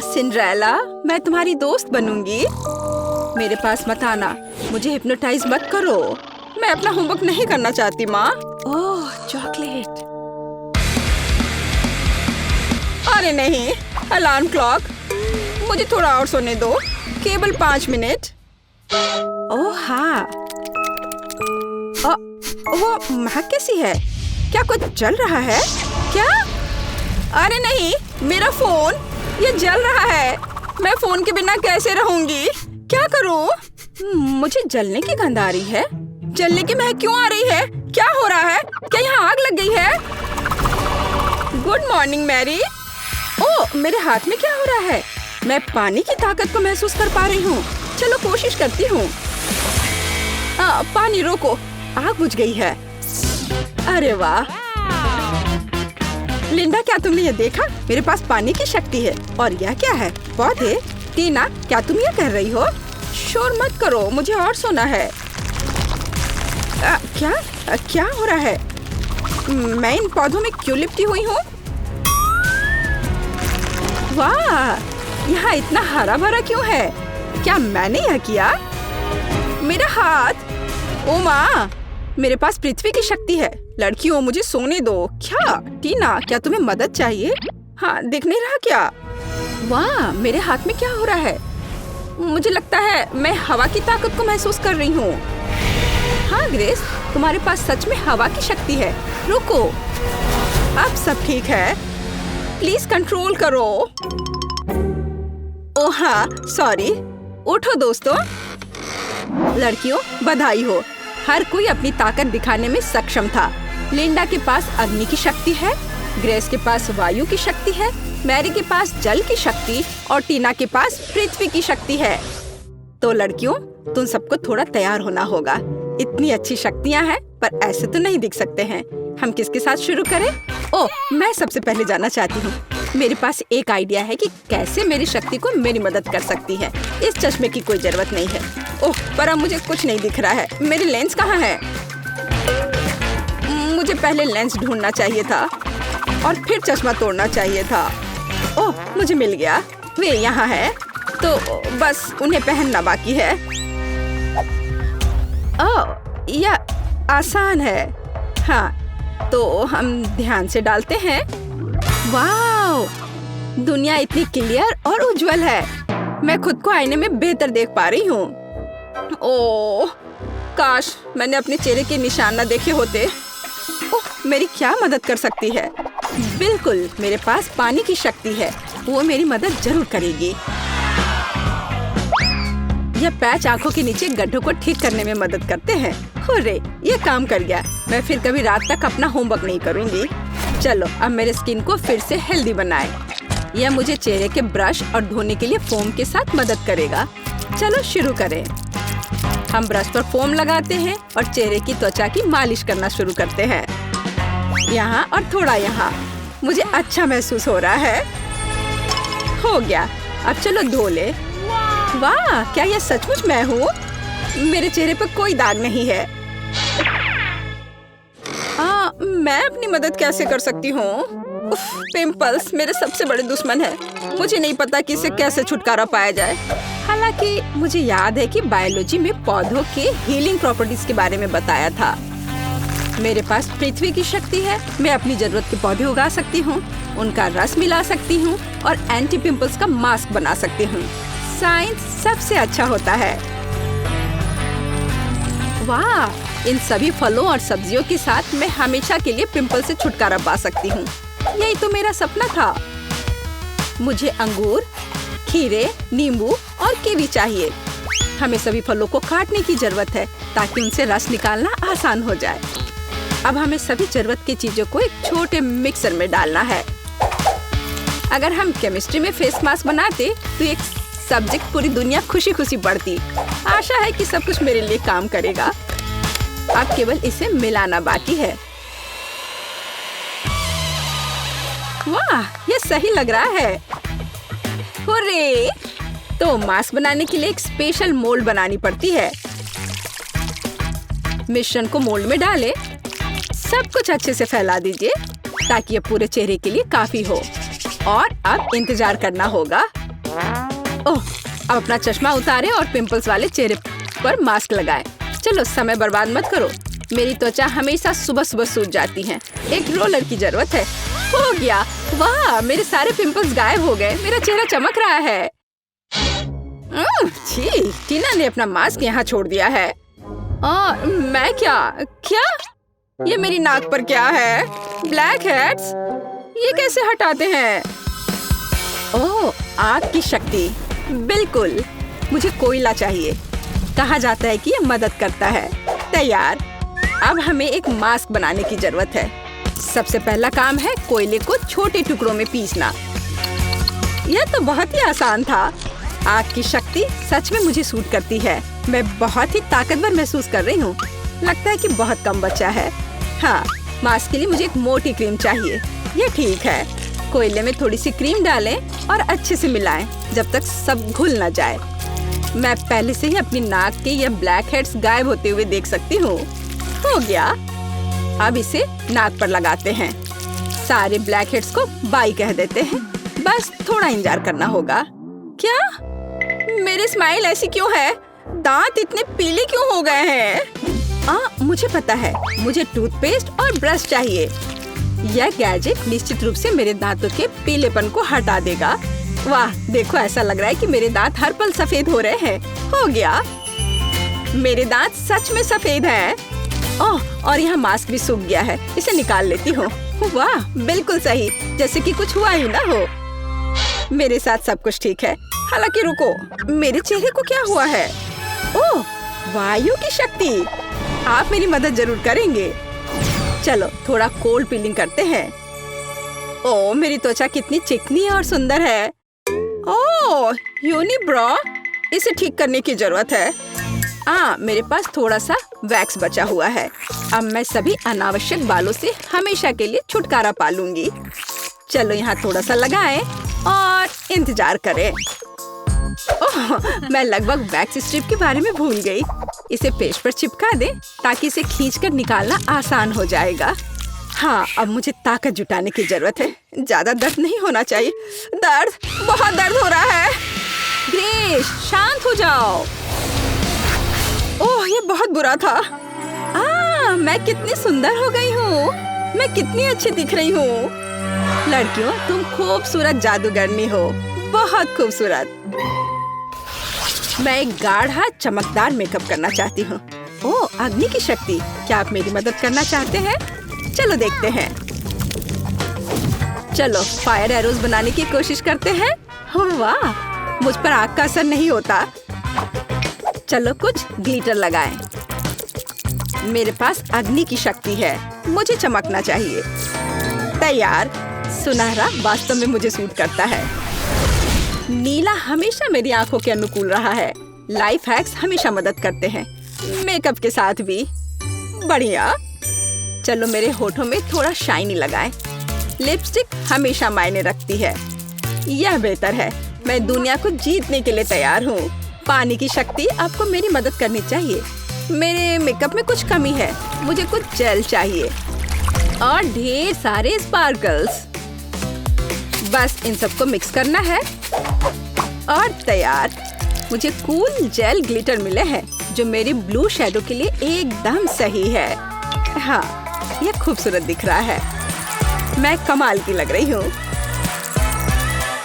Cinderella, मैं तुम्हारी दोस्त बनूंगी। मेरे पास मत आना, मुझे हिप्नोटाइज मत करो। मैं अपना होमवर्क नहीं करना चाहती माँ। ओह, चॉकलेट। अरे नहीं, अलार्म क्लॉक। मुझे थोड़ा और सोने दो, केवल 5 मिनट। ओह हाँ, वो महक कैसी है? क्या कुछ जल रहा है क्या? अरे नहीं, मेरा फोन, ये जल रहा है। मैं फोन के बिना कैसे रहूंगी? क्या करूं? मुझे जलने की गंध आ रही है। जलने की महक क्यों आ रही है? क्या हो रहा है? क्या यहाँ आग लग गई है? Good morning Mary. ओह, मेरे हाथ में क्या हो रहा है? मैं पानी की ताकत को महसूस कर पा रही हूँ। चलो कोशिश करती हूँ। पानी रोको, आग बुझ गई है। अरे वाह लिंडा, क्या तुमने ये देखा? मेरे पास पानी की शक्ति है। और यह क्या है? पौधे? टीना, क्या तुम ये कह रही हो? शोर मत करो, मुझे और सोना है। क्या हो रहा है? मैं इन पौधों में क्यों लिपटी हुई हूँ? वाह, यहाँ इतना हरा भरा क्यों है? क्या मैंने यह किया? मेरा हाथ! ओ माँ, मेरे पास पृथ्वी की शक्ति है। लड़कियों, मुझे सोने दो। क्या टीना, क्या तुम्हें मदद चाहिए? हाँ, दिख नहीं रहा क्या? वाह, मेरे हाथ में क्या हो रहा है? मुझे लगता है मैं हवा की ताकत को महसूस कर रही हूँ। हाँ ग्रेस, तुम्हारे पास सच में हवा की शक्ति है। रुको, अब सब ठीक है। प्लीज कंट्रोल करो। ओह हाँ, सॉरी। उठो दोस्तों। लड़कियों, बधाई हो, हर कोई अपनी ताकत दिखाने में सक्षम था। लिंडा के पास अग्नि की शक्ति है, ग्रेस के पास वायु की शक्ति है, मैरी के पास जल की शक्ति और टीना के पास पृथ्वी की शक्ति है। तो लड़कियों, तुम सबको थोड़ा तैयार होना होगा। इतनी अच्छी शक्तियाँ हैं, पर ऐसे तो नहीं दिख सकते हैं। हम किसके साथ शुरू करें? ओह, मैं सबसे पहले जानना चाहती हूँ। मेरे पास एक आइडिया है कि कैसे मेरी शक्ति को मेरी मदद कर सकती है। इस चश्मे की कोई जरूरत नहीं है। ओह, पर अब मुझे कुछ नहीं दिख रहा है। मेरी लेंस कहाँ है? मुझे पहले लेंस ढूंढना चाहिए था और फिर चश्मा तोड़ना चाहिए था। ओह, मुझे मिल गया। वे यहाँ है, तो बस उन्हें पहनना बाकी है। ओह, यह आसान है। हाँ, तो हम ध्यान से डालते हैं। वाओ, दुनिया इतनी क्लियर और उज्जवल है। मैं खुद को आईने में बेहतर देख पा रही हूँ। ओह, काश मैंने अपने चेहरे के निशान न देखे होते। ओह, मेरी क्या मदद कर सकती है? बिल्कुल, मेरे पास पानी की शक्ति है। वो मेरी मदद जरूर करेगी। यह पैच आंखों के नीचे गड्ढों को ठीक करने में मदद करते हैं। हुर्रे, ये काम कर गया। मैं फिर कभी रात तक अपना होमवर्क नहीं करूँगी। चलो, अब मेरे स्किन को फिर से हेल्दी बनाएं। यह मुझे चेहरे के ब्रश और धोने के लिए फोम के साथ मदद करेगा। चलो शुरू करें। हम ब्रश पर फोम लगाते हैं और चेहरे की त्वचा की मालिश करना शुरू करते हैं। यहाँ और थोड़ा यहाँ। मुझे अच्छा महसूस हो रहा है। हो गया, अब चलो धो ले। वाह, क्या यह सचमुच मैं हूँ? मेरे चेहरे पर कोई दाग नहीं है। मैं अपनी मदद कैसे कर सकती हूँ? पिंपल्स मेरे सबसे बड़े दुश्मन है। मुझे नहीं पता कि इससे कैसे छुटकारा पाया जाए। हालांकि मुझे याद है कि बायोलॉजी में पौधों के हीलिंग प्रॉपर्टीज के बारे में बताया था। मेरे पास पृथ्वी की शक्ति है। मैं अपनी जरूरत के पौधे उगा सकती हूँ, उनका रस मिला सकती हूँ और एंटी पिंपल्स का मास्क बना सकती हूँ। साइंस सबसे अच्छा होता है। वाह, इन सभी फलों और सब्जियों के साथ मैं हमेशा के लिए पिंपल से छुटकारा पा सकती हूँ। यही तो मेरा सपना था। मुझे अंगूर, खीरे, नींबू और कीवी चाहिए। हमें सभी फलों को काटने की जरूरत है ताकि उनसे रस निकालना आसान हो जाए। अब हमें सभी जरूरत की चीजों को एक छोटे मिक्सर में डालना है। अगर हम केमिस्ट्री में फेस मास्क बनाते तो एक सब्जेक्ट पूरी दुनिया खुशी खुशी पढ़ती। आशा है कि सब कुछ मेरे लिए काम करेगा। अब केवल इसे मिलाना बाकी है। वाह, ये सही लग रहा है। हुर्रे! तो मास्क बनाने के लिए एक स्पेशल मोल्ड बनानी पड़ती है। मिश्रण को मोल्ड में डालें। सब कुछ अच्छे से फैला दीजिए ताकि ये पूरे चेहरे के लिए काफी हो। और अब इंतजार करना होगा। ओह, अब अपना चश्मा उतारे और पिंपल्स वाले चेहरे पर मास्क लगाए। चलो समय बर्बाद मत करो। मेरी त्वचा हमेशा सुबह सुबह सूज जाती है। एक रोलर की जरूरत है। हो गया। वाह, मेरे सारे पिंपल्स गायब हो गए। मेरा चेहरा चमक रहा है। छी, टीना ने अपना मास्क यहाँ छोड़ दिया है। मैं क्या क्या ये मेरी नाक पर क्या है? ब्लैक हेड्स, ये कैसे हटाते हैं? ओह, आग की शक्ति। बिल्कुल, मुझे कोयला चाहिए। कहा जाता है कि ये मदद करता है। तैयार। अब हमें एक मास्क बनाने की जरूरत है। सबसे पहला काम है कोयले को छोटे टुकड़ों में पीसना। यह तो बहुत ही आसान था। आग की शक्ति सच में मुझे सूट करती है। मैं बहुत ही ताकतवर महसूस कर रही हूँ। लगता है कि बहुत कम बचा है। हाँ, मास्क के लिए मुझे एक मोटी क्रीम चाहिए। ये ठीक है। कोयले में थोड़ी सी क्रीम डालें और अच्छे से मिलाएं जब तक सब घुल न जाए। मैं पहले से ही अपनी नाक के ये ब्लैक हेड्स गायब होते हुए देख सकती हूँ। हो गया। अब इसे नाक पर लगाते हैं। सारे ब्लैक हेड्स को बाय कह देते हैं। बस थोड़ा इंतजार करना होगा। क्या मेरी स्माइल ऐसी क्यों है? दांत इतने पीले क्यों हो गए हैं? मुझे पता है। मुझे टूथपेस्ट और ब्रश चाहिए। यह गैजेट निश्चित रूप से मेरे दांतों के पीलेपन को हटा देगा। वाह, देखो, ऐसा लग रहा है कि मेरे दांत हर पल सफेद हो रहे हैं। हो गया। मेरे दांत सच में सफेद हैं। ओह, और यहाँ मास्क भी सूख गया है। इसे निकाल लेती हूँ। वाह, बिल्कुल सही, जैसे कि कुछ हुआ ही ना हो। मेरे साथ सब कुछ ठीक है। हालांकि रुको, मेरे चेहरे को क्या हुआ है? ओह, वायु की शक्ति। आप मेरी मदद जरूर करेंगे। चलो थोड़ा कोल्ड पीलिंग करते हैं। ओह, मेरी त्वचा कितनी चिकनी और सुंदर है। ओह, यूनिब्रो, इसे ठीक करने की जरूरत है। मेरे पास थोड़ा सा वैक्स बचा हुआ है। अब मैं सभी अनावश्यक बालों से हमेशा के लिए छुटकारा पा लूंगी। चलो यहाँ थोड़ा सा लगाएं और इंतजार करें। ओह, मैं लगभग वैक्स स्ट्रिप के बारे में भूल गई। इसे पेज पर चिपका दे ताकि इसे खींचकर निकालना आसान हो जाएगा। हाँ, अब मुझे ताकत जुटाने की जरूरत है। ज्यादा दर्द नहीं होना चाहिए। दर्द, बहुत दर्द हो रहा है। ग्रेस, शांत हो जाओ। ओह, ये बहुत बुरा था। मैं कितनी सुंदर हो गई हूँ। मैं कितनी अच्छी दिख रही हूँ। लड़कियों, तुम खूबसूरत जादूगरनी हो। बहुत खूबसूरत। मैं एक गाढ़ा चमकदार मेकअप करना चाहती हूँ। ओह, अग्नि की शक्ति, क्या आप मेरी मदद करना चाहते हैं? चलो देखते हैं। चलो फायर एरोज बनाने की कोशिश करते हैं। वाह, मुझ पर आग का असर नहीं होता। चलो कुछ ग्लिटर लगाएं। मेरे पास अग्नि की शक्ति है। मुझे चमकना चाहिए। तैयार। सुनहरा वास्तव में मुझे सूट करता है। नीला हमेशा मेरी आंखों के अनुकूल रहा है। लाइफ हैक्स हमेशा मदद करते हैं, मेकअप के साथ भी। बढ़िया। चलो मेरे होठों में थोड़ा शाइनी लगाएं। लिपस्टिक हमेशा मायने रखती है। यह बेहतर है। मैं दुनिया को जीतने के लिए तैयार हूँ। पानी की शक्ति आपको मेरी मदद करनी चाहिए। मेरे मेकअप में कुछ कमी है। मुझे कुछ जेल चाहिए और ढेर सारे स्पार्कल्स। बस इन सबको मिक्स करना है और तैयार। मुझे कूल जेल ग्लिटर मिले हैं जो मेरी ब्लू शैडो के लिए एकदम सही है। हाँ, ये खूबसूरत दिख रहा है। मैं कमाल की लग रही हूँ।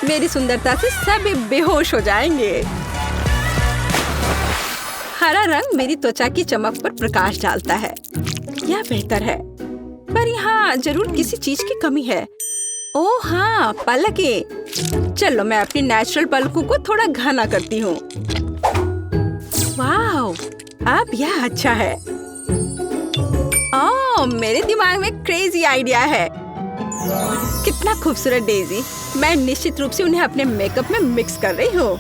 मेरी सुंदरता से सब बेहोश हो जाएंगे। हरा रंग मेरी त्वचा की चमक पर प्रकाश डालता है। यह बेहतर है, पर यहाँ जरूर किसी चीज की कमी है। ओह हाँ, पलकें। चलो मैं अपनी नेचुरल पलकों को थोड़ा घना करती हूँ। वाह, अब यह अच्छा है। ओह, मेरे दिमाग में क्रेजी आइडिया है। कितना खूबसूरत डेजी। मैं निश्चित रूप से उन्हें अपने मेकअप में मिक्स कर रही हूँ।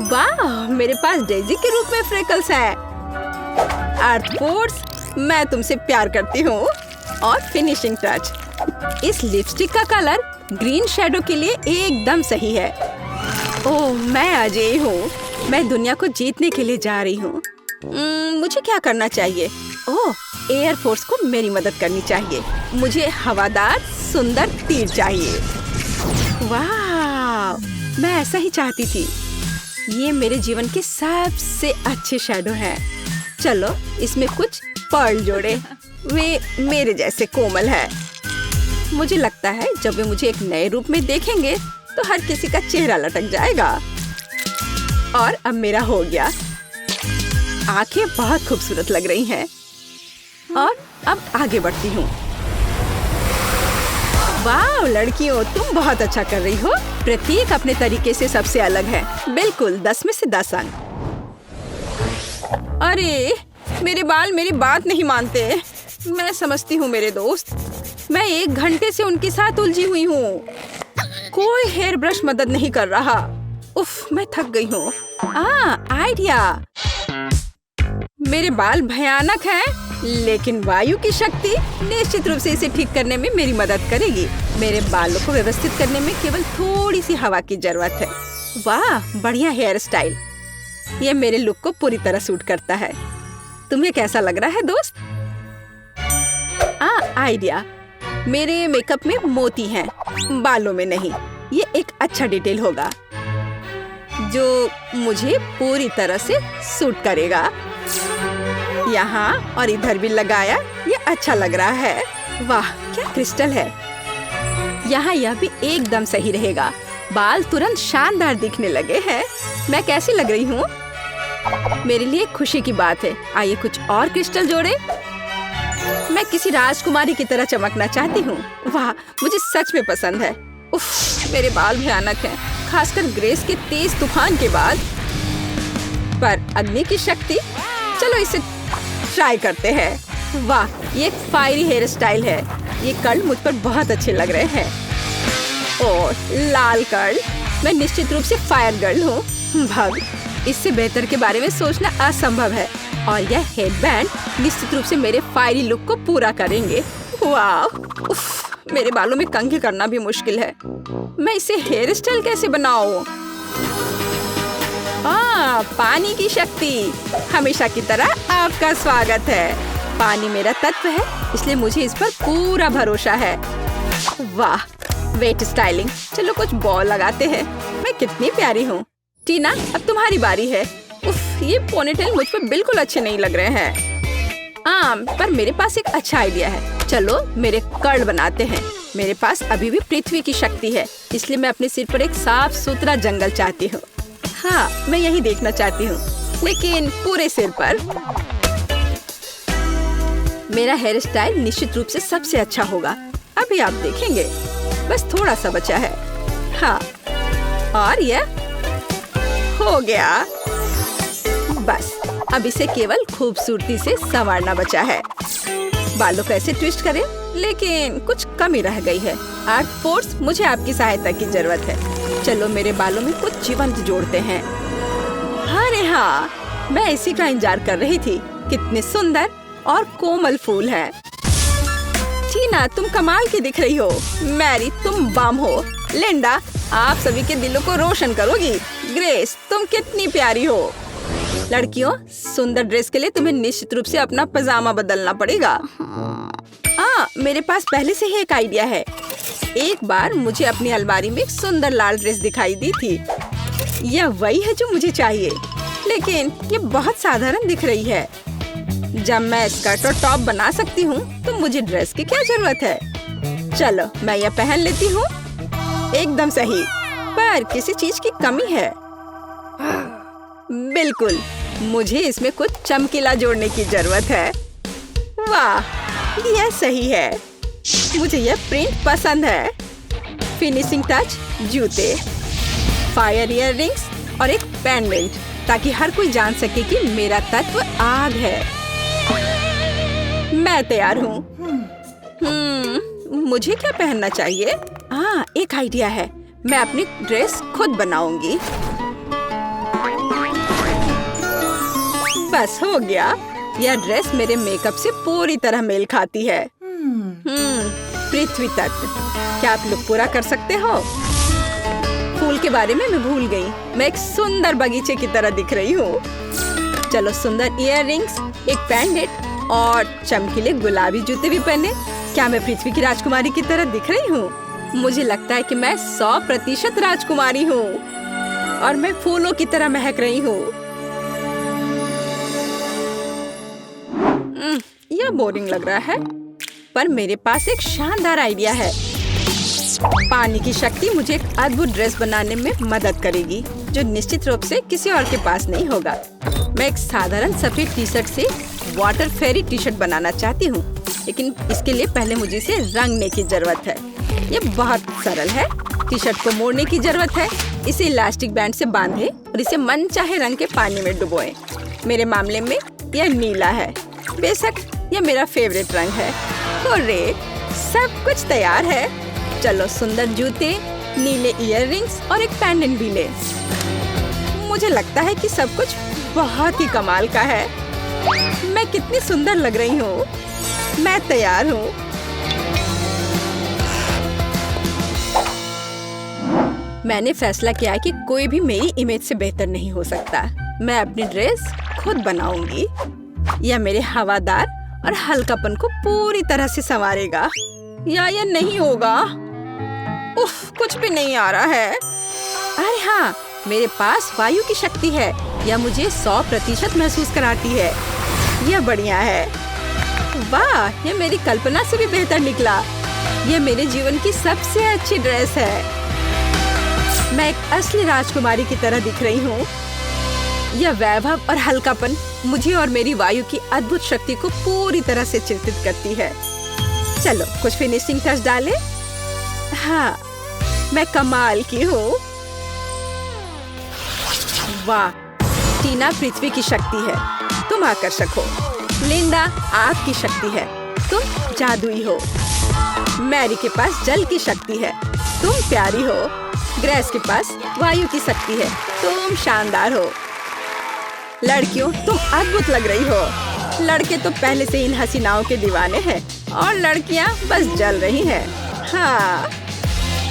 वाह, मेरे पास डेजी के रूप में फ्रेकल्स हैं। आर्थपोर्स, मैं तुमसे प्यार करती हूँ। और फिनिशिंग टच, इस लिपस्टिक का कलर ग्रीन शैडो के लिए एकदम सही है। ओह, मैं अजय हूँ। मैं दुनिया को जीतने के लिए जा रही हूँ। मुझे क्या करना चाहिए? ओह, एयर फोर्स को मेरी मदद करनी चाहिए। मुझे हवादार सुंदर तीर चाहिए। वाह, मैं ऐसा ही चाहती थी। ये मेरे जीवन के सबसे अच्छे शैडो हैं। चलो इसमें कुछ पर्ल जोड़े, वे मेरे जैसे कोमल है। मुझे लगता है जब वे मुझे एक नए रूप में देखेंगे तो हर किसी का चेहरा लटक जाएगा। और अब मेरा हो गया। आंखें बहुत खूबसूरत लग रही हैं। और अब आगे बढ़ती हूँ। वाह लड़कियों, तुम बहुत अच्छा कर रही हो। प्रत्येक अपने तरीके से सबसे अलग है। बिल्कुल 10 में से 10 अंक। अरे मेरे बाल मेरी बात नहीं मानते। मैं समझती हूँ मेरे दोस्त, मैं 1 घंटे से उनके साथ उलझी हुई हूँ। कोई हेयर ब्रश मदद नहीं कर रहा। उफ, मैं थक गई हूँ। आइडिया। मेरे बाल भयानक हैं, लेकिन वायु की शक्ति निश्चित रूप से इसे ठीक करने में मेरी मदद करेगी। मेरे बालों को व्यवस्थित करने में केवल थोड़ी सी हवा की जरूरत है। वाह बढ़िया हेयर स्टाइल। ये मेरे लुक को पूरी तरह सूट करता है। तुम्हें कैसा लग रहा है दोस्त? आइडिया। मेरे मेकअप में मोती हैं, बालों में नहीं। ये एक अच्छा डिटेल होगा जो मुझे पूरी तरह से सूट करेगा। यहाँ और इधर भी लगाया, ये अच्छा लग रहा है। वाह क्या क्रिस्टल है। यहाँ यह भी एकदम सही रहेगा। बाल तुरंत शानदार दिखने लगे हैं। मैं कैसी लग रही हूँ? मेरे लिए खुशी की बात है। आइए कुछ और क्रिस्टल जोड़े। मैं किसी राजकुमारी की तरह चमकना चाहती हूँ। वाह मुझे सच में पसंद है। उफ, मेरे बाल भयानक हैं, खासकर ग्रेस के तेज तूफान के बाद। पर अग्नि की शक्ति, चलो इसे ट्राई करते हैं। वाह ये एक फायरी हेयर स्टाइल है। ये कर्ल मुझ पर बहुत अच्छे लग रहे हैं। और लाल कर्ल, मैं निश्चित रूप से फायर गर्ल हूँ। भाग, इससे बेहतर के बारे में सोचना असंभव है। और यह हेडबैंड निश्चित रूप से मेरे फायरी लुक को पूरा करेंगे। वाह, उफ, मेरे बालों में कंघी करना भी मुश्किल है। मैं इसे हेयर स्टाइल कैसे बनाऊं? पानी की शक्ति, हमेशा की तरह आपका स्वागत है। पानी मेरा तत्व है, इसलिए मुझे इस पर पूरा भरोसा है। वाह वेट स्टाइलिंग। चलो कुछ बॉल लगाते हैं। मैं कितनी प्यारी हूँ। टीना अब तुम्हारी बारी है। उफ, ये पोनीटेल मुझ पर बिल्कुल अच्छे नहीं लग रहे हैं। पर मेरे पास एक अच्छा आइडिया है। चलो मेरे कर्ल बनाते हैं। मेरे पास अभी भी पृथ्वी की शक्ति है, इसलिए मैं अपने सिर पर एक साफ सुथरा जंगल चाहती हूँ। हाँ मैं यही देखना चाहती हूँ, लेकिन पूरे सिर पर। मेरा हेयर स्टाइल निश्चित रूप से सबसे अच्छा होगा। अभी आप देखेंगे। बस थोड़ा सा बचा है। हाँ और यह हो गया। बस अब इसे केवल खूबसूरती से संवारना बचा है। बालों को ऐसे ट्विस्ट करें, लेकिन कुछ कमी रह गई है। आर्ट फोर्स, मुझे आपकी सहायता की जरूरत है। चलो मेरे बालों में कुछ जीवंत जोड़ते हैं। अरे हाँ, मैं इसी का इंतजार कर रही थी। कितने सुंदर और कोमल फूल हैं। टीना तुम कमाल की दिख रही हो। मैरी तुम बम हो। लिंडा आप सभी के दिलों को रोशन करोगी। ग्रेस तुम कितनी प्यारी हो। लड़कियों, सुंदर ड्रेस के लिए तुम्हें निश्चित रूप से अपना पजामा बदलना पड़ेगा। मेरे पास पहले से ही एक आइडिया है। एक बार मुझे अपनी अलमारी में एक सुंदर लाल ड्रेस दिखाई दी थी। यह वही है जो मुझे चाहिए, लेकिन ये बहुत साधारण दिख रही है। जब मैं स्कर्ट और टॉप बना सकती हूँ, तो मुझे ड्रेस की क्या जरूरत है। चलो मैं यह पहन लेती हूँ। एकदम सही, पर किसी चीज की कमी है। बिल्कुल, मुझे इसमें कुछ चमकीला जोड़ने की जरूरत है। वाह यह सही है। मुझे यह प्रिंट पसंद है। फिनिशिंग टच, जूते, फायर इयररिंग्स और एक पेंडेंट, ताकि हर कोई जान सके कि मेरा तत्व आग है। मैं तैयार हूँ। मुझे क्या पहनना चाहिए? एक आइडिया है। मैं अपनी ड्रेस खुद बनाऊंगी। बस हो गया। यह ड्रेस मेरे मेकअप से पूरी तरह मेल खाती है। पृथ्वी तत्व, क्या आप लुक पूरा कर सकते हो? फूल के बारे में मैं भूल गई। मैं एक सुंदर बगीचे की तरह दिख रही हूँ। चलो सुंदर इयररिंग्स, एक पेंडेंट और चमकीले गुलाबी जूते भी पहने। क्या मैं पृथ्वी की राजकुमारी की तरह दिख रही हूँ? मुझे लगता है कि मैं 100% राजकुमारी हूँ और मैं फूलों की तरह महक रही हूँ। यह बोरिंग लग रहा है, पर मेरे पास एक शानदार आइडिया है। पानी की शक्ति मुझे एक अद्भुत ड्रेस बनाने में मदद करेगी, जो निश्चित रूप से किसी और के पास नहीं होगा। मैं एक साधारण सफेद टी शर्ट से वाटर फेरी टी शर्ट बनाना चाहती हूँ, लेकिन इसके लिए पहले मुझे इसे रंगने की जरूरत है। ये बहुत सरल है। टी शर्ट को मोड़ने की जरूरत है, इसे इलास्टिक बैंड से बांधें और इसे मनचाहे रंग के पानी में डुबोएं। मेरे मामले में यह नीला है, बेशक यह मेरा फेवरेट रंग है। हुर्रे, सब कुछ तैयार है। चलो सुंदर जूते, नीले इयररिंग्स और एक पेंडेंट भी ले। मुझे लगता है कि सब कुछ बहुत ही कमाल का है। मैं कितनी सुंदर लग रही हूँ। मैं तैयार हूँ। मैंने फैसला किया कि कोई भी मेरी इमेज से बेहतर नहीं हो सकता। मैं अपनी ड्रेस खुद बनाऊंगी। यह मेरे हवादार और हल्कापन को पूरी तरह से संवारेगा। या यह नहीं होगा। उफ, कुछ भी नहीं आ रहा है। अरे हाँ, मेरे पास वायु की शक्ति है। यह मुझे 100% महसूस कराती है। यह बढ़िया है। वाह, यह मेरी कल्पना से भी बेहतर निकला। यह मेरे जीवन की सबसे अच्छी ड्रेस है। मैं एक असली राजकुमारी की तरह दिख रही हूँ। यह वैभव और हल्कापन मुझे और मेरी वायु की अद्भुत शक्ति को पूरी तरह से चिंतित करती है। चलो कुछ फिनिशिंग टच डालें। हाँ, मैं कमाल की हूँ। वाह, टीना पृथ्वी की शक्ति है, तुम आकर्षक हो। लिंडा आग की शक्ति है, तुम जादुई हो। मैरी के पास जल की शक्ति है, तुम प्यारी हो। ग्रेस के पास वायु की शक्ति है, तुम शानदार हो। लड़कियों, तुम अद्भुत लग रही हो। लड़के तो पहले से इन हसीनाओं के दीवाने हैं और लड़कियां बस जल रही हैं।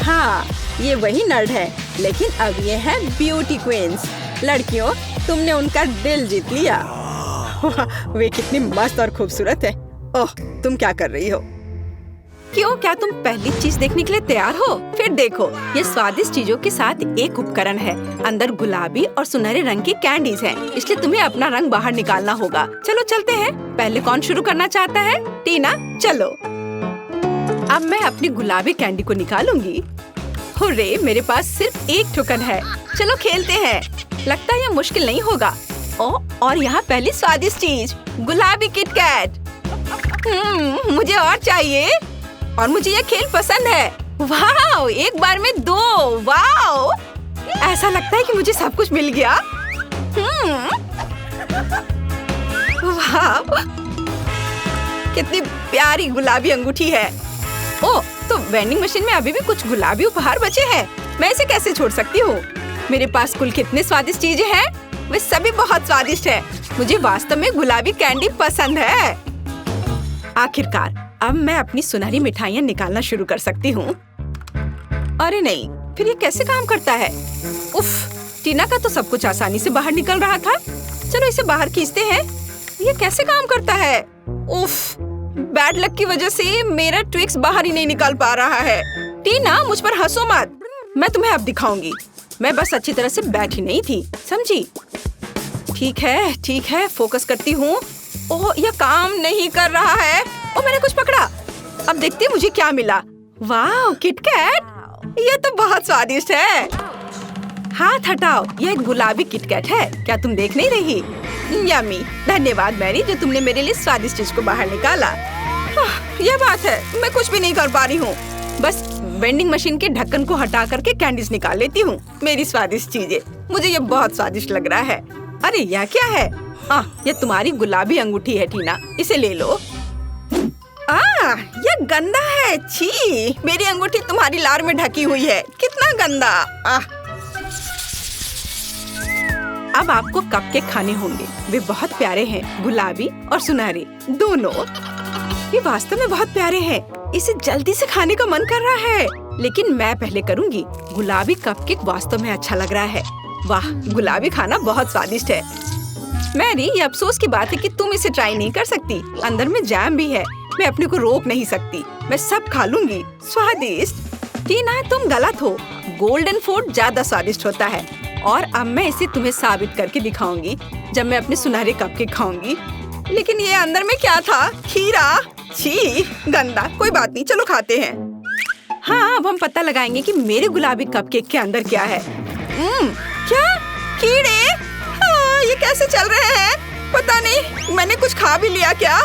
हाँ, ये वही नर्ड है, लेकिन अब ये है ब्यूटी क्वींस। लड़कियों, तुमने उनका दिल जीत लिया। वे कितनी मस्त और खूबसूरत है। ओह, तुम क्या कर रही हो? क्यों, क्या तुम पहली चीज देखने के लिए तैयार हो? फिर देखो, ये स्वादिष्ट चीजों के साथ एक उपकरण है। अंदर गुलाबी और सुनहरे रंग की कैंडीज हैं, इसलिए तुम्हें अपना रंग बाहर निकालना होगा। चलो चलते हैं। पहले कौन शुरू करना चाहता है? टीना, चलो। अब मैं अपनी गुलाबी कैंडी को निकालूंगी। हुर्रे, मेरे पास सिर्फ एक टोकन है। चलो खेलते हैं। लगता है यह मुश्किल नहीं होगा। और यहाँ पहली स्वादिष्ट चीज, गुलाबी किटकैट। मुझे और चाहिए। और मुझे यह खेल पसंद है। वाह, एक बार में 2। वाह, ऐसा लगता है कि मुझे सब कुछ मिल गया। वाह, कितनी प्यारी गुलाबी अंगूठी है। ओह, तो वेंडिंग मशीन में अभी भी कुछ गुलाबी उपहार बचे हैं। मैं इसे कैसे छोड़ सकती हूँ? मेरे पास कुल कितने स्वादिष्ट चीजें हैं। वे सभी बहुत स्वादिष्ट है। मुझे वास्तव में गुलाबी कैंडी पसंद है। आखिरकार अब मैं अपनी सुनहरी मिठाइयाँ निकालना शुरू कर सकती हूँ। अरे नहीं, फिर ये कैसे काम करता है? उफ, टीना का तो सब कुछ आसानी से बाहर निकल रहा था। चलो इसे बाहर खींचते हैं। ये कैसे काम करता है? उफ, बैड लक की वजह से मेरा ट्विक्स बाहर ही नहीं निकल पा रहा है। टीना, मुझ पर हंसो मत। मैं तुम्हें अब दिखाऊंगी। मैं बस अच्छी तरह से बैठी नहीं थी, समझी? ठीक है, फोकस करती हूँ। ओह, यह काम नहीं कर रहा है। ओह, मैंने कुछ पकड़ा। अब देखते हैं मुझे क्या मिला। वाह, किटकैट। यह तो बहुत स्वादिष्ट है। हाथ हटाओ, यह एक गुलाबी किटकैट है। क्या तुम देख नहीं रही? यम्मी। धन्यवाद मैरी, जो तुमने मेरे लिए स्वादिष्ट चीज को बाहर निकाला। यह बात है, मैं कुछ भी नहीं कर पा रही हूँ। बस वेंडिंग मशीन के ढक्कन को हटा करके कैंडीज निकाल लेती हूँ। मेरी स्वादिष्ट चीजें। मुझे ये बहुत स्वादिष्ट लग रहा है। अरे यह क्या है? यह तुम्हारी गुलाबी अंगूठी है टीना, इसे ले लो। यह गंदा है। छी, मेरी अंगूठी तुम्हारी लार में ढकी हुई है। कितना गंदा। अब आपको कपकेक खाने होंगे। वे बहुत प्यारे हैं, गुलाबी और सुनहरे दोनों। ये वास्तव में बहुत प्यारे हैं। इसे जल्दी से खाने का मन कर रहा है, लेकिन मैं पहले करूंगी। गुलाबी कपकेक वास्तव में अच्छा लग रहा है। वाह, गुलाबी खाना बहुत स्वादिष्ट है। मैरी, ये अफसोस की बात है कि तुम इसे ट्राई नहीं कर सकती। अंदर में जैम भी है। मैं अपने को रोक नहीं सकती। मैं सब खा लूंगी। स्वादिष्ट। टीना, तुम गलत हो। गोल्डन फूड ज्यादा स्वादिष्ट होता है और अब मैं इसे तुम्हें साबित करके दिखाऊंगी जब मैं अपने सुनहरे कपकेक खाऊंगी। लेकिन ये अंदर में क्या था? खीरा? छी, गंदा। कोई बात नहीं, चलो खाते हैं। हाँ, अब हम पता लगाएंगे कि मेरे गुलाबी कपकेक के अंदर क्या है। क्या? कीड़े? हाँ, ये कैसे चल रहे हैं? पता नहीं, मैंने कुछ खा भी लिया क्या?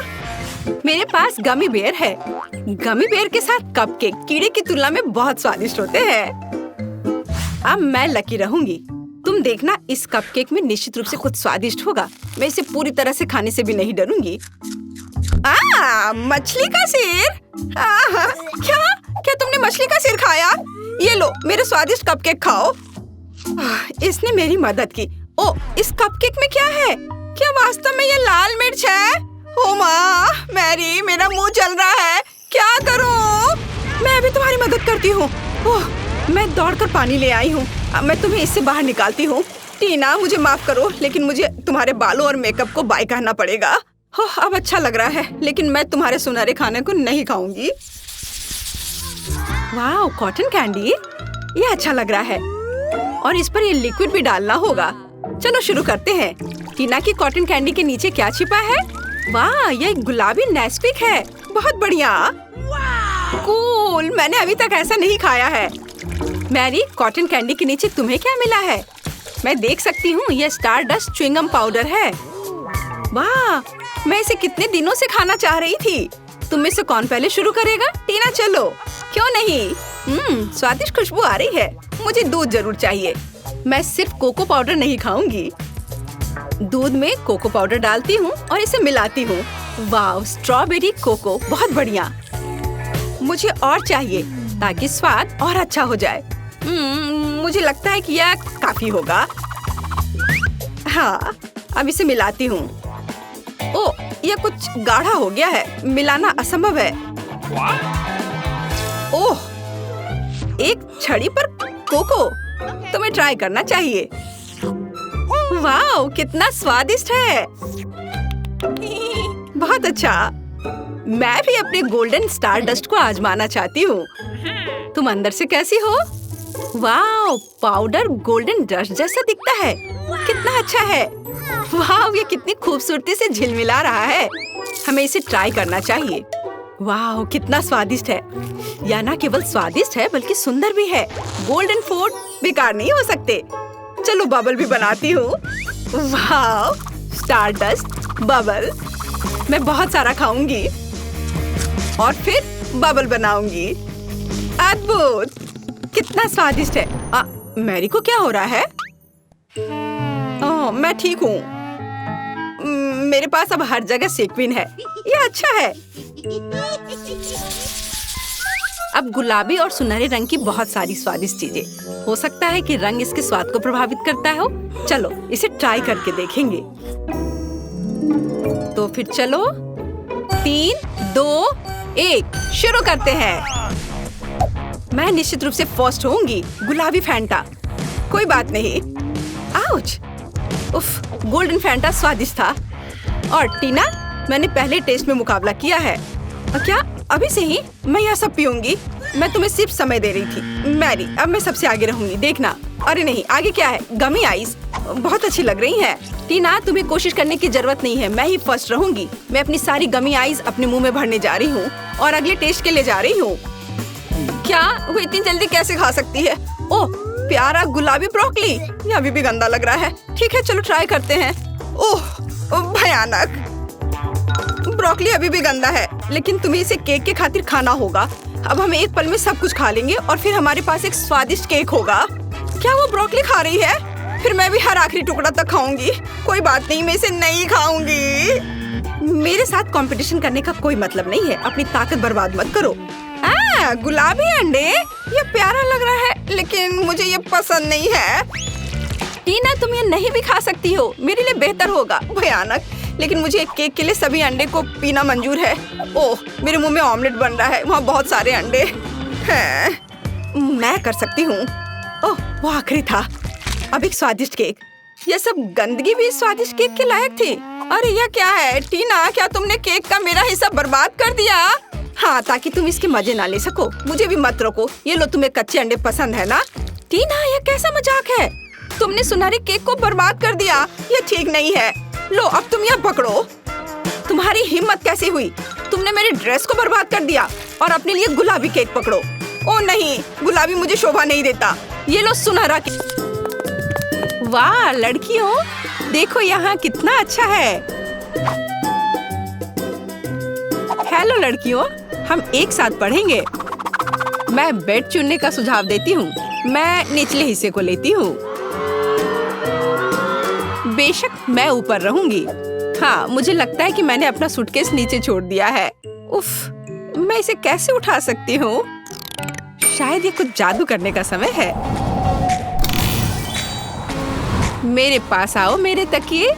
मेरे पास गमी बेयर है। गमी बेयर के साथ कपकेक कीड़े की तुलना में बहुत स्वादिष्ट होते हैं। अब मैं लकी रहूंगी। तुम देखना, इस कपकेक में निश्चित रूप से कुछ स्वादिष्ट होगा। मैं इसे पूरी तरह से खाने से भी नहीं डरूंगी। मछली का सिर? क्या तुमने मछली का सिर खाया? ये लो, मेरे स्वादिष्ट कपकेक खाओ। इसने मेरी मदद की। ओ, इस कपकेक में क्या है? क्या वास्तव में ये लाल मिर्च है? ओ माँ, मैरी, मेरा मुंह जल रहा है। क्या करूं? मैं अभी तुम्हारी मदद करती हूँ। ओह, मैं दौड़कर पानी ले आई हूँ। अब मैं तुम्हें इससे बाहर निकालती हूँ। टीना, मुझे माफ करो, लेकिन मुझे तुम्हारे बालों और मेकअप को बाय कहना पड़ेगा। अब अच्छा लग रहा है, लेकिन मैं तुम्हारे सुनहरे खाने को नहीं खाऊंगी। वाह, कॉटन कैंडी, ये अच्छा लग रहा है और इस पर ये लिक्विड भी डालना होगा। चलो शुरू करते हैं। टीना की कॉटन कैंडी के नीचे क्या छिपा है? वाह, ये गुलाबी नेस्क्विक है। बहुत बढ़िया। कूल, मैंने अभी तक ऐसा नहीं खाया है। मैरी, कॉटन कैंडी के नीचे तुम्हें क्या मिला है? मैं देख सकती हूँ, ये स्टारडस्ट च्युइंगम पाउडर है। वाह, मैं इसे कितने दिनों से खाना चाह रही थी। तुम में से कौन पहले शुरू करेगा? टीना, चलो। क्यों नहीं? स्वादिष्ट खुशबू आ रही है। मुझे दूध जरूर चाहिए। मैं सिर्फ कोको पाउडर नहीं खाऊंगी। दूध में कोको पाउडर डालती हूँ और इसे मिलाती हूँ। वाह, स्ट्रॉबेरी कोको, बहुत बढ़िया। मुझे और चाहिए ताकि स्वाद और अच्छा हो जाए। मुझे लगता है कि यह काफी होगा। हाँ, अब इसे मिलाती हूँ। ओह, यह कुछ गाढ़ा हो गया है। मिलाना असंभव है। ओह, एक छड़ी पर कोको। तुम्हें ट्राई करना चाहिए। वाह, कितना स्वादिष्ट है। बहुत अच्छा। मैं भी अपने गोल्डन स्टार डस्ट को आजमाना चाहती हूँ। तुम अंदर से कैसी हो? वाह, पाउडर गोल्डन डस्ट जैसा दिखता है। कितना अच्छा है। वाह, ये कितनी खूबसूरती से झिलमिला रहा है। हमें इसे ट्राई करना चाहिए। वाह, कितना स्वादिष्ट है। यह न केवल स्वादिष्ट है बल्कि सुंदर भी है। गोल्डन फूड बेकार नहीं हो सकते। चलो बबल भी बनाती हूँ। वाह, स्टार डस्ट बबल। मैं बहुत सारा खाऊंगी और फिर बबल बनाऊंगी। अद्भुत, कितना स्वादिष्ट है। मैरी को क्या हो रहा है? मैं ठीक हूँ। मेरे पास अब हर जगह सेक्विन है। ये अच्छा है। अब गुलाबी और सुनहरे रंग की बहुत सारी स्वादिष्ट चीजें। हो सकता है कि रंग इसके स्वाद को प्रभावित करता हो। चलो इसे ट्राई करके देखेंगे। तो फिर चलो, 3, 2, 1 शुरू करते हैं। मैं निश्चित रूप से फर्स्ट होंगी। गुलाबी फैंटा। कोई बात नहीं। आउच! उफ, गोल्डन फैंटा स्वादिष्ट था। और टीना, मैंने पहले टेस्ट में मुकाबला किया है। क्या अभी से ही मैं यह सब पीऊंगी? मैं तुम्हें सिर्फ समय दे रही थी। मैरी, अब मैं सबसे आगे रहूंगी, देखना। अरे नहीं, आगे क्या है? गमी आइस बहुत अच्छी लग रही हैं। टीना, तुम्हें कोशिश करने की जरूरत नहीं है। मैं ही फर्स्ट रहूंगी। मैं अपनी सारी गमी आइस अपने मुंह में भरने जा रही हूँ और अगले टेस्ट के लिए जा रही हूँ। क्या वो इतनी जल्दी कैसे खा सकती है? ओह, प्यारा गुलाबी ब्रोकली। ये अभी भी गंदा लग रहा है। ठीक है, चलो ट्राई करते हैं। ओह, भयानक। ब्रोकली अभी भी गंदा है, लेकिन तुम्हें इसे केक के खातिर खाना होगा। अब हम एक पल में सब कुछ खा लेंगे और फिर हमारे पास एक स्वादिष्ट केक होगा। क्या वो ब्रोकली खा रही है? फिर मैं भी हर आखिरी टुकड़ा तक खाऊंगी। कोई बात नहीं, मैं इसे नहीं खाऊंगी। मेरे साथ कंपटीशन करने का कोई मतलब नहीं है। अपनी ताकत बर्बाद मत करो। गुलाबी अंडे, ये प्यारा लग रहा है, लेकिन मुझे ये पसंद नहीं है। टीना, तुम ये नहीं भी खा सकती हो। मेरे लिए बेहतर होगा। भयानक, लेकिन मुझे एक केक के लिए सभी अंडे को पीना मंजूर है। ओह, मेरे मुंह में ऑमलेट बन रहा है। वहाँ बहुत सारे अंडे हैं। मैं कर सकती हूँ। ओह, वो आखिरी था। अब एक स्वादिष्ट केक। यह सब गंदगी भी स्वादिष्ट केक के लायक थी। अरे यह क्या है? टीना, क्या तुमने केक का मेरा हिस्सा बर्बाद कर दिया? हाँ, ताकि तुम इसके मजे ना ले सको। मुझे भी मत रोको। ये लो, तुम्हें कच्चे अंडे पसंद है ना? टीना, ये कैसा मजाक है? तुमने सुनहरे केक को बर्बाद कर दिया। ये ठीक नहीं है। लो, अब तुम यह पकड़ो। तुम्हारी हिम्मत कैसे हुई? तुमने मेरी ड्रेस को बर्बाद कर दिया और अपने लिए गुलाबी केक पकड़ो। ओ नहीं, गुलाबी मुझे शोभा नहीं देता। ये लो सुनहरा केक। वाह लड़कियों, देखो यहाँ कितना अच्छा है। हेलो लड़कियों, हम एक साथ पढ़ेंगे। मैं बेड चुनने का सुझाव देती हूँ। मैं निचले हिस्से को लेती हूँ। बेशक मैं ऊपर रहूंगी। हाँ, मुझे लगता है कि मैंने अपना सूटकेस नीचे छोड़ दिया है। उफ, मैं इसे कैसे उठा सकती हूँ? शायद ये कुछ जादू करने का समय है। मेरे पास आओ मेरे तकिए।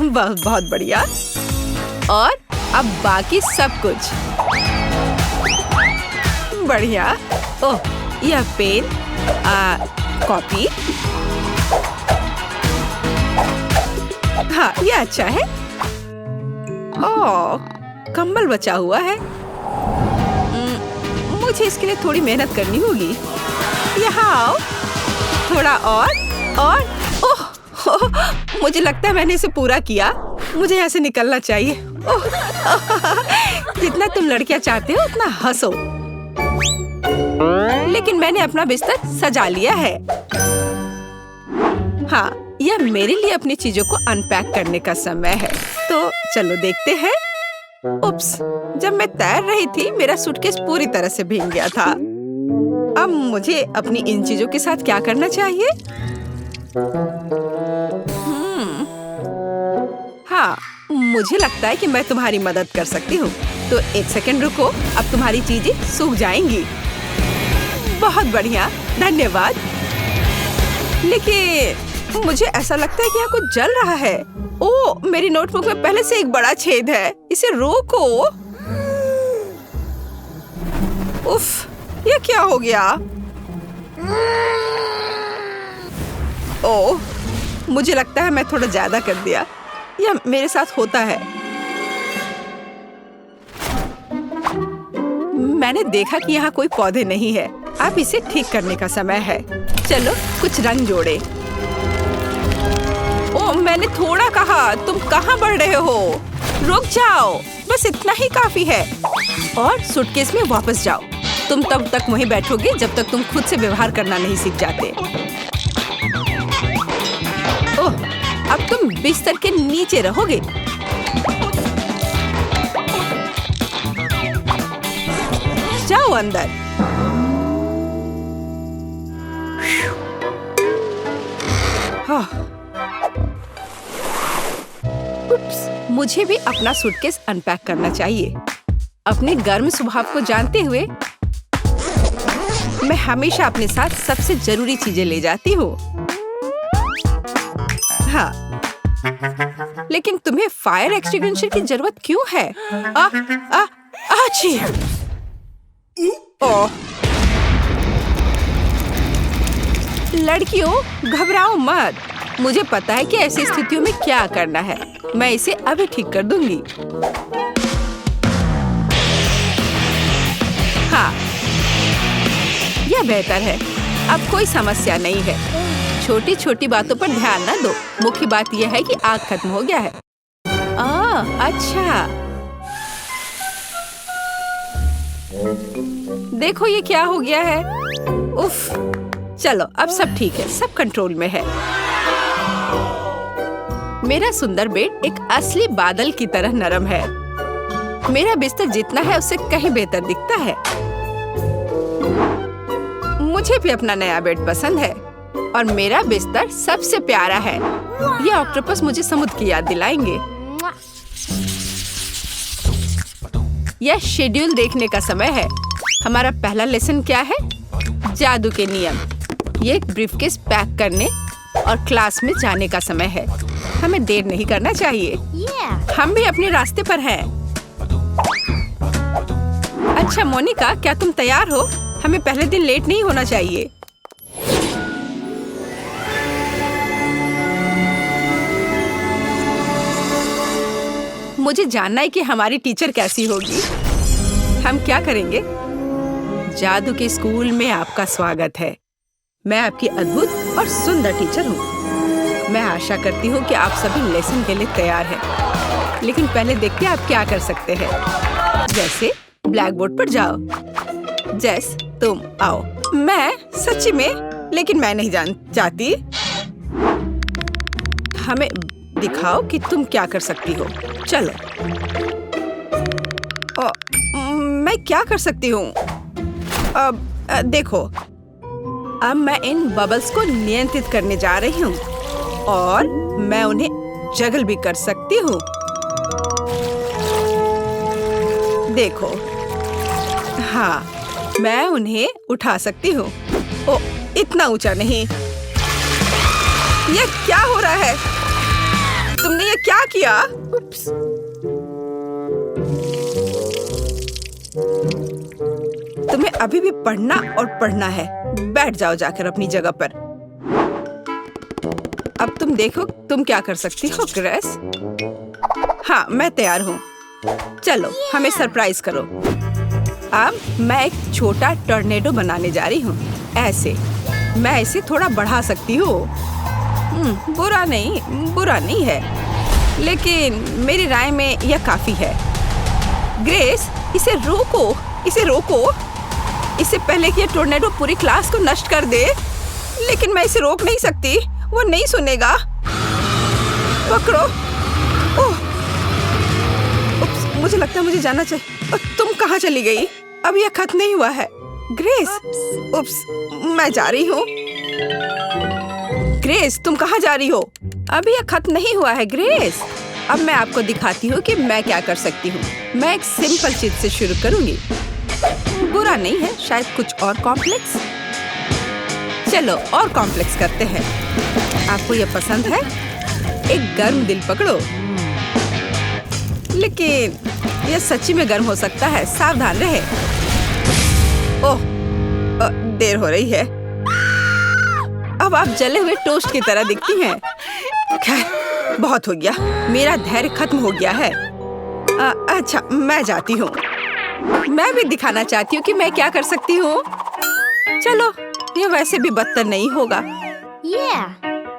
बहुत बढ़िया। और अब बाकी सब कुछ बढ़िया। ओह, यह पेन, कॉपी। हाँ, यह अच्छा है। ओह, कंबल बचा हुआ है। मुझे इसके लिए थोड़ी मेहनत करनी होगी। यहाँ आओ, थोड़ा और ओह, मुझे लगता है मैंने इसे पूरा किया। मुझे यहाँ से निकलना चाहिए। ओह, जितना तुम लड़कियाँ चाहते हो उतना हंसो। लेकिन मैंने अपना बिस्तर सजा लिया है। हाँ, यह मेरे लिए अपनी चीजों को अनपैक करने का समय है। तो चलो देखते हैं। उप्स, जब मैं तैर रही थी मेरा सूटकेस पूरी तरह से भीग गया था। अब मुझे अपनी इन चीजों के साथ क्या करना चाहिए? हाँ, मुझे लगता है कि मैं तुम्हारी मदद कर सकती हूँ। तो एक सेकंड रुको, अब तुम्हारी चीजें सूख जाएंगी। बहुत बढ़िया, धन्यवाद। लेकिन मुझे ऐसा लगता है कि यहाँ कुछ जल रहा है। ओह, मेरी नोटबुक में पहले से एक बड़ा छेद है। इसे रोको। उफ, ये क्या हो गया? ओह, मुझे लगता है मैं थोड़ा ज्यादा कर दिया। यह मेरे साथ होता है। मैंने देखा कि यहाँ कोई पौधे नहीं है। अब इसे ठीक करने का समय है। चलो कुछ रंग जोड़े। ओह, मैंने थोड़ा कहा। तुम कहाँ बढ़ रहे हो? रुक जाओ, बस इतना ही काफी है। और सूटकेस में वापस जाओ। तुम तब तक वहीं बैठोगे जब तक तुम खुद से व्यवहार करना नहीं सीख जाते। ओह, अब तुम बिस्तर के नीचे रहोगे। जाओ अंदर। उप्स, मुझे भी अपना सूटकेस अनपैक करना चाहिए। अपने गर्म स्वभाव को जानते हुए मैं हमेशा अपने साथ सबसे जरूरी चीजें ले जाती हूँ। हाँ, लेकिन तुम्हें फायर एक्सटिंग्विशर की जरूरत क्यों है? आची! ओह, लड़कियों घबराओ मत। मुझे पता है कि ऐसी स्थितियों में क्या करना है। मैं इसे अभी ठीक कर दूंगी। हाँ, यह बेहतर है। अब कोई समस्या नहीं है। छोटी छोटी बातों पर ध्यान न दो। मुख्य बात यह है कि आग खत्म हो गया है। अच्छा, देखो ये क्या हो गया है। उफ, चलो अब सब ठीक है, सब कंट्रोल में है। मेरा सुंदर बेड एक असली बादल की तरह नरम है। मेरा बिस्तर जितना है उससे कहीं बेहतर दिखता है। मुझे भी अपना नया बेड पसंद है और मेरा बिस्तर सबसे प्यारा है। ये ऑक्टोपस मुझे समुद्र की याद दिलाएंगे। यह शेड्यूल देखने का समय है। हमारा पहला लेसन क्या है? जादू के नियम। ये ब्रीफकेस पैक करने और क्लास में जाने का समय है। हमें देर नहीं करना चाहिए। हम भी अपने रास्ते पर हैं। अच्छा मोनिका, क्या तुम तैयार हो? हमें पहले दिन लेट नहीं होना चाहिए। मुझे जानना है कि हमारी टीचर कैसी होगी। हम क्या करेंगे? जादू के स्कूल में आपका स्वागत है। मैं आपकी अद्भुत और सुंदर टीचर हूँ। मैं आशा करती हूँ कि आप सभी लेसन के लिए तैयार हैं। लेकिन पहले देखते हैं आप क्या कर सकते हैं। जैसे ब्लैक बोर्ड पर जाओ। जेस, तुम आओ। मैं सच्ची में, लेकिन मैं नहीं चाहती। हमें दिखाओ कि तुम क्या कर सकती हो। चलो। मैं क्या कर सकती हूँ? अब देखो, अब मैं इन बबल्स को नियंत्रित करने जा रही हूँ और मैं उन्हें जगल भी कर सकती हूँ। देखो, हाँ, मैं उन्हें उठा सकती हूँ। ओ, इतना ऊंचा नहीं। ये क्या हो रहा है? तुमने ये क्या किया? उप्स। तुम्हें अभी भी पढ़ना और पढ़ना है। बैठ जाओ जाकर अपनी जगह पर। अब तुम देखो तुम क्या कर सकती हो, ग्रेस। हाँ, मैं तैयार हूँ। चलो, हमें सरप्राइज करो। अब मैं एक छोटा टॉर्नेडो बनाने जा रही हूँ। ऐसे मैं इसे थोड़ा बढ़ा सकती हूँ। बुरा नहीं है, लेकिन मेरी राय में यह काफी है। ग्रेस, इसे रोको। इससे पहले कि यह टॉर्नेडो पूरी क्लास को नष्ट कर दे। लेकिन मैं इसे रोक नहीं सकती, वो नहीं सुनेगा। पकड़ो। ओह, मुझे लगता है मुझे जाना चाहिए। तुम कहाँ चली गई? अब यह खत्म नहीं हुआ है। ग्रेस, मैं जा रही हूँ। ग्रेस, तुम कहाँ जा रही हो? अभी यह खत्म नहीं हुआ है, ग्रेस। अब मैं आपको दिखाती हूँ कि मैं क्या कर सकती हूँ। मैं एक सिंपल चीज से शुरू करूँगी। बुरा नहीं है, शायद कुछ और कॉम्प्लेक्स। चलो, और कॉम्प्लेक्स करते हैं। आपको यह पसंद है? एक गर्म दिल पकड़ो। लेकिन यह सच्ची में गर्म हो सकता है, सावधान रहे। ओह, देर हो रही है। अब आप जले हुए टोस्ट की तरह दिखती हैं। खैर, बहुत हो गया। मेरा धैर्य खत्म हो गया है। अच्छा, मैं जाती हूँ। मैं भी दिखाना चाहती हूँ कि मैं क्या कर सकती हूँ। चलो, ये वैसे भी बदतर नहीं होगा।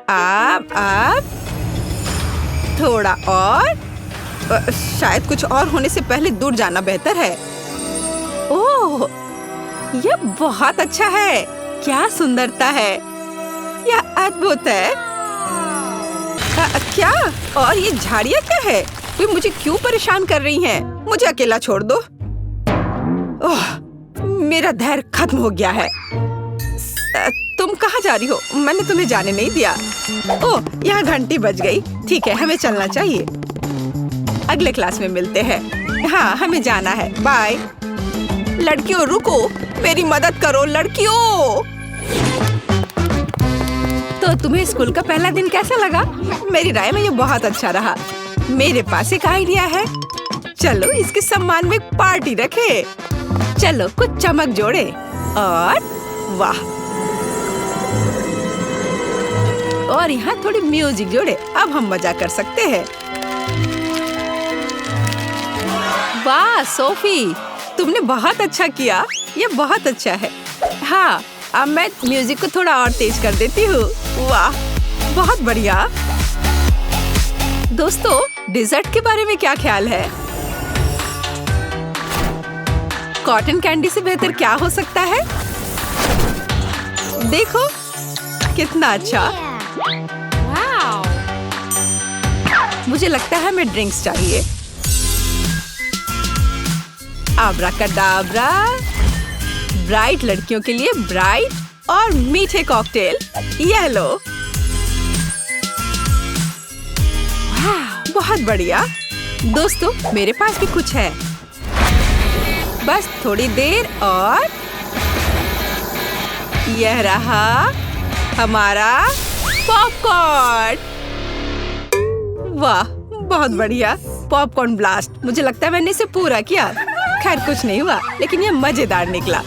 आप थोड़ा और। शायद कुछ और होने से पहले दूर जाना बेहतर है। ओह, यह बहुत अच्छा है। क्या सुंदरता है। यह अद्भुत है। क्या? और ये झाड़ियाँ क्या है? वे मुझे क्यों परेशान कर रही हैं? मुझे अकेला छोड़ दो। ओह, मेरा धैर्य खत्म हो गया है। तुम कहाँ जा रही हो? मैंने तुम्हें जाने नहीं दिया। ओह, यहाँ घंटी बज गई। ठीक है, हमें चलना चाहिए। अगले क्लास में मिलते हैं। हाँ, हमें जाना है। बाय। लड़कियों, रुको, मेरी मदद करो। लड़कियों, तो तुम्हें स्कूल का पहला दिन कैसा लगा? मेरी राय में ये बहुत अच्छा रहा। मेरे पास एक आइडिया है। चलो, इसके सम्मान में एक पार्टी रखे। चलो, कुछ चमक जोड़े और वाह, और यहाँ थोड़ी म्यूजिक जोड़े। अब हम मजा कर सकते हैं। वाह सोफी, तुमने बहुत अच्छा किया। ये बहुत अच्छा है। हाँ, अब मैं म्यूजिक को थोड़ा और तेज कर देती हूँ। वाह, बहुत बढ़िया। दोस्तों, डिजर्ट के बारे में क्या ख्याल है? कॉटन कैंडी से बेहतर क्या हो सकता है? देखो कितना अच्छा। मुझे लगता है हमें ड्रिंक्स चाहिए। आब्राकाडाब्रा। ब्राइट लड़कियों के लिए ब्राइट और मीठे कॉकटेल। ये लो। बहुत बढ़िया। दोस्तों, मेरे पास भी कुछ है। बस थोड़ी देर और यह रहा हमारा पॉपकॉर्न। वाह, बहुत बढ़िया। Popcorn blast. मुझे लगता है मैंने इसे पूरा किया। खैर, कुछ नहीं हुआ, लेकिन यह मजेदार निकला।